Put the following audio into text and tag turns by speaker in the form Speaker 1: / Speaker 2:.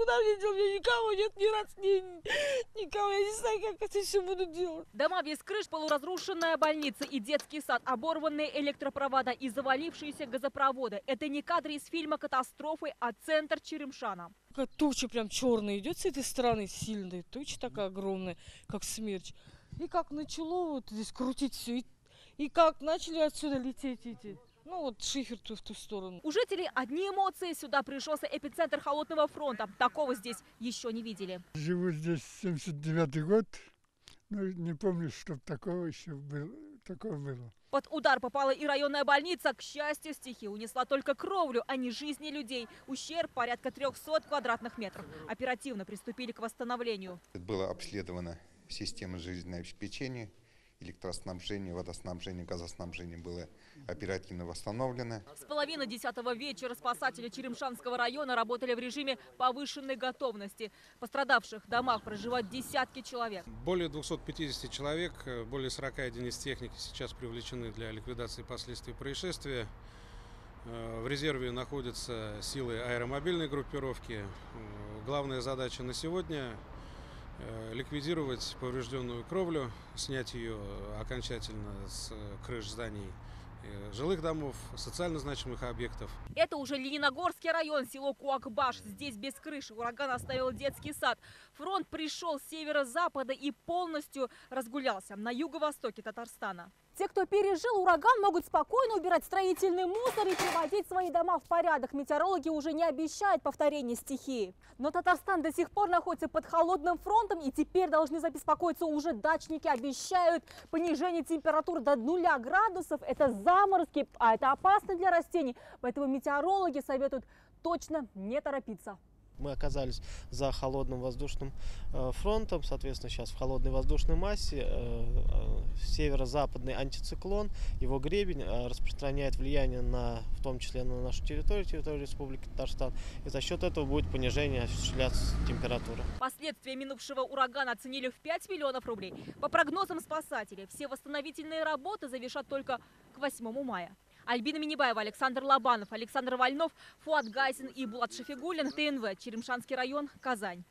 Speaker 1: никуда не дел, у меня никого нет, ни родственников, никого. Я не знаю, как это все буду делать.
Speaker 2: Дома без крыш, полуразрушенная больница и детский сад, оборванные электропровода и завалившиеся газопроводы. Это не кадры из фильма «Катастрофы», а центр Черемшана.
Speaker 1: Какая туча прям черная идет с этой стороны, сильная, туча такая огромная, как смерч. И как начало вот здесь крутить все, и как начали отсюда лететь эти. Ну вот шифер в ту сторону.
Speaker 2: У жителей одни эмоции. Сюда пришелся эпицентр холодного фронта. Такого здесь еще не видели.
Speaker 3: Живу здесь 79-й год. Но не помню, чтобы такого еще было.
Speaker 2: Под удар попала и районная больница. К счастью, стихия унесла только кровлю, а не жизни людей. Ущерб порядка 300 квадратных метров. Оперативно приступили к восстановлению.
Speaker 4: Была обследована система жизненного обеспечения. Электроснабжение, водоснабжение, газоснабжение было оперативно восстановлено.
Speaker 2: С половины 10-го вечера спасатели Черемшанского района работали в режиме повышенной готовности. В пострадавших домах проживают десятки человек.
Speaker 5: Более 250 человек, более 40 единиц техники сейчас привлечены для ликвидации последствий происшествия. В резерве находятся силы аэромобильной группировки. Главная задача на сегодня – ликвидировать поврежденную кровлю, снять ее окончательно с крыш зданий жилых домов, социально значимых объектов.
Speaker 2: Это уже Лениногорский район, село Куакбаш. Здесь без крыши ураган оставил детский сад. Фронт пришел с северо-запада и полностью разгулялся на юго-востоке Татарстана.
Speaker 6: Те, кто пережил ураган, могут спокойно убирать строительный мусор и приводить свои дома в порядок. Метеорологи уже не обещают повторения стихии. Но Татарстан до сих пор находится под холодным фронтом, и теперь должны забеспокоиться уже дачники. Обещают понижение температуры до 0 градусов. Это заморозки, а это опасно для растений. Поэтому метеорологи советуют точно не торопиться.
Speaker 7: Мы оказались за холодным воздушным фронтом, соответственно, сейчас в холодной воздушной массе. Северо-западный антициклон, его гребень распространяет влияние в том числе на нашу территорию Республики Татарстан. И за счет этого будет понижение осуществляться температуры.
Speaker 2: Последствия минувшего урагана оценили в 5 миллионов рублей. По прогнозам спасателей, все восстановительные работы завершат только к 8 мая. Альбина Минибаева, Александр Лобанов, Александр Вольнов, Фуат Гайсин и Булат Шафигуллин, ТНВ, Черемшанский район, Казань.